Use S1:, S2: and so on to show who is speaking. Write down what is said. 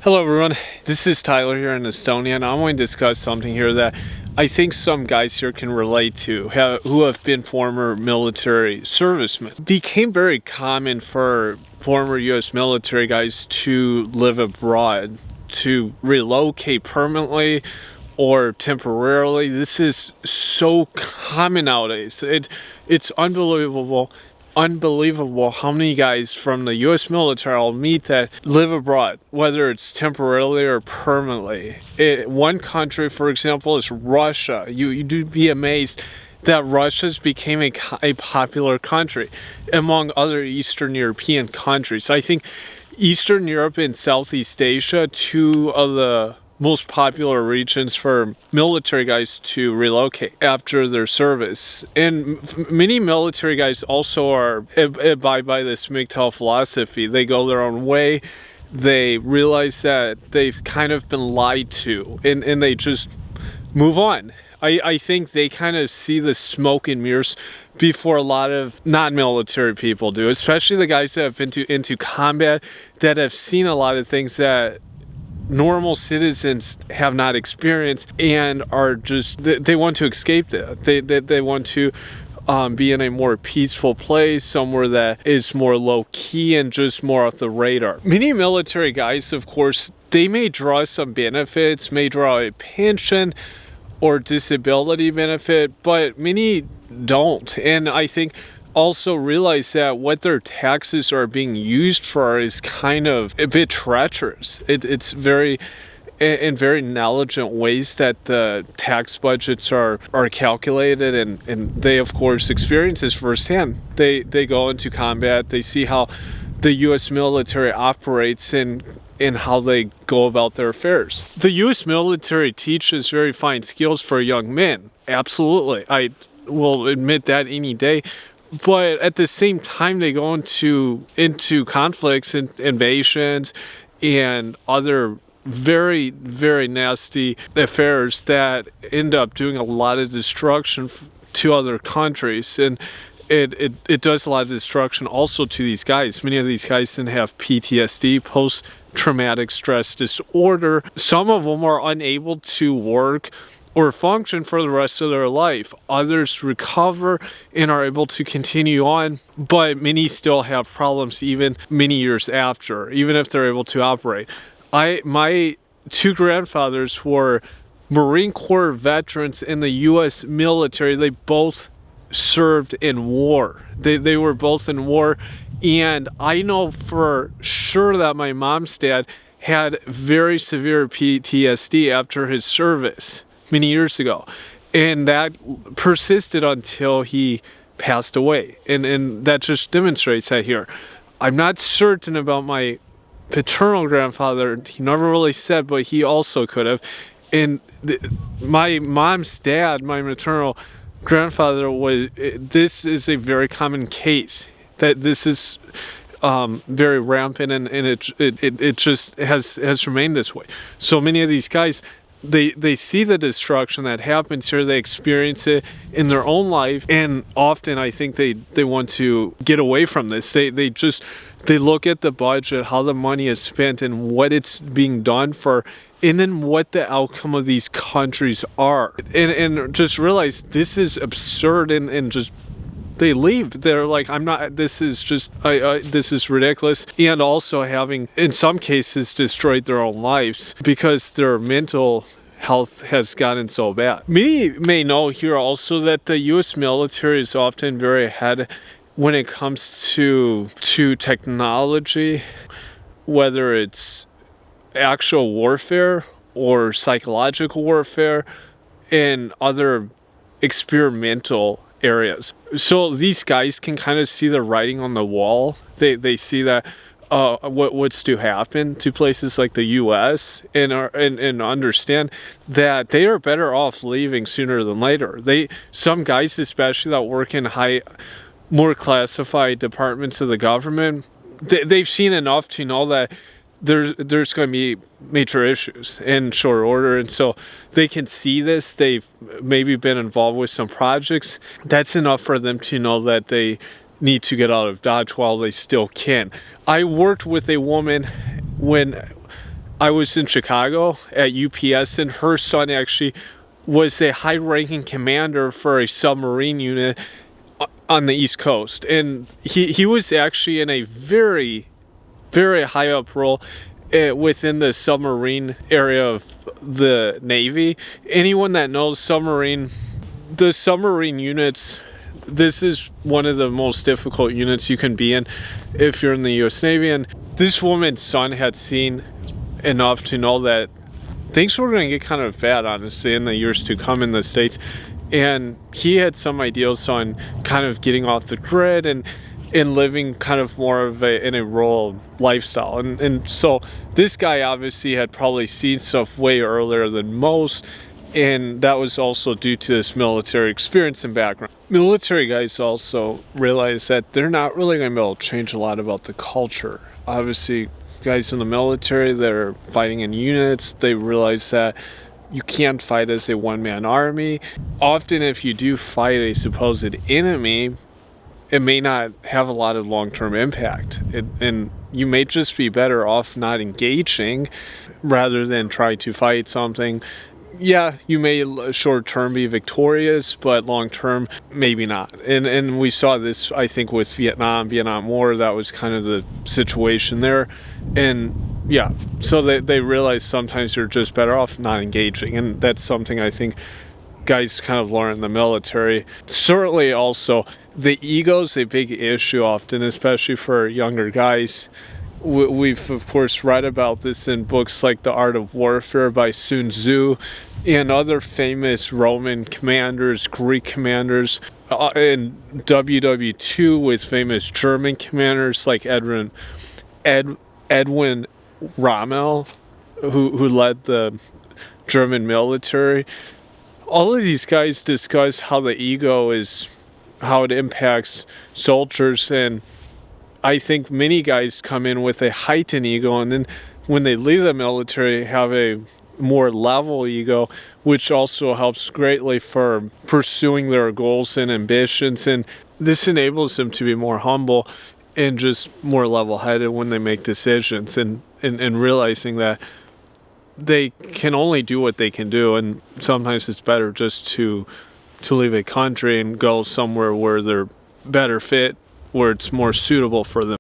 S1: Hello everyone, this is Tyler here in Estonia, and I want to discuss something here that I think some guys here can relate to who have been former military servicemen. It became very common for former U.S. military guys to live abroad, to relocate permanently or temporarily. This is so common nowadays. It's unbelievable how many guys from the U.S. military I'll meet that live abroad, whether it's temporarily or permanently. One country, for example, is Russia. You'd be amazed that Russia's became a popular country among other Eastern European countries. I think Eastern Europe and Southeast Asia, two of the most popular regions for military guys to relocate after their service. And many military guys also abide by this MGTOW philosophy. They go their own way. They realize that they've kind of been lied to, and they just move on. I think they kind of see the smoke and mirrors before a lot of non-military people do, especially the guys that have been into combat, that have seen a lot of things that normal citizens have not experienced, and are just, they want to escape that. They want to be in a more peaceful place, somewhere that is more low-key and just more off the radar. Many military guys, of course, they may draw some benefits, may draw a pension or disability benefit, but many don't. And I think also realize that what their taxes are being used for is kind of a bit treacherous. It's very, in very negligent ways that the tax budgets are calculated, and they of course experience this firsthand. They go into combat, they see how the U.S. military operates and how they go about their affairs. The U.S. military teaches very fine skills for young men. Absolutely, I will admit that any day. But at the same time, they go into conflicts and invasions and other very, very nasty affairs that end up doing a lot of destruction to other countries. And it does a lot of destruction also to these guys. Many of these guys then have PTSD, post-traumatic stress disorder. Some of them are unable to work or function for the rest of their life. Others recover and are able to continue on, but many still have problems even many years after, even if they're able to operate. My two grandfathers were Marine Corps veterans in the U.S. military. They both served in war. They were both in war, and I know for sure that my mom's dad had very severe PTSD after his service many years ago, and that persisted until he passed away, and that just demonstrates that here. I'm not certain about my paternal grandfather. He never really said, but he also could have. And my mom's dad, my maternal grandfather, this is a very common case, that this is very rampant, and it just has remained this way. So many of these guys, they see the destruction that happens here, they experience it in their own life, and often I think they want to get away from this. They look at the budget, how the money is spent, and what it's being done for, and then what the outcome of these countries are, and just realize this is absurd, and just they leave. They're like, this is ridiculous. And also having, in some cases, destroyed their own lives because their mental health has gotten so bad. Many may know here also that the U.S. military is often very ahead when it comes to technology, whether it's actual warfare or psychological warfare and other experimental areas. So these guys can kind of see the writing on the wall. They see that what's to happen to places like the U.S. and understand that they are better off leaving sooner than later. Some guys, especially that work in more classified departments of the government, they've seen enough to know that there's going to be major issues in short order, and so they can see this. They've maybe been involved with some projects. That's enough for them to know that they need to get out of Dodge while they still can. I worked with a woman when I was in Chicago at UPS, and her son actually was a high-ranking commander for a submarine unit on the East Coast. And he was actually in a very, very high up role within the submarine area of the Navy. Anyone that knows the submarine units, this is one of the most difficult units you can be in if you're in the US Navy. And this woman's son had seen enough to know that things were going to get kind of bad, honestly, in the years to come in the States. And he had some ideals on kind of getting off the grid and living kind of more of in a rural lifestyle. And so this guy obviously had probably seen stuff way earlier than most. And that was also due to this military experience and background. Military guys also realize that they're not really going to be able to change a lot about the culture. Obviously, guys in the military that are fighting in units, they realize that you can't fight as a one-man army. Often if you do fight a supposed enemy, it may not have a lot of long-term impact. And you may just be better off not engaging rather than try to fight something. Yeah, you may short-term be victorious, but long-term, maybe not. And we saw this, I think, with Vietnam War. That was kind of the situation there. And yeah, so they realize sometimes you're just better off not engaging. And that's something I think guys kind of learn in the military. Certainly also, the ego is a big issue often, especially for younger guys. We've, of course, read about this in books like The Art of Warfare by Sun Tzu and other famous Roman commanders, Greek commanders, and WW2 with famous German commanders like Edwin Rommel, who led the German military. All of these guys discuss how the ego is, how it impacts soldiers, and I think many guys come in with a heightened ego, and then when they leave the military have a more level ego, which also helps greatly for pursuing their goals and ambitions. And this enables them to be more humble and just more level-headed when they make decisions, and realizing that they can only do what they can do, and sometimes it's better just to leave a country and go somewhere where they're better fit, where it's more suitable for them.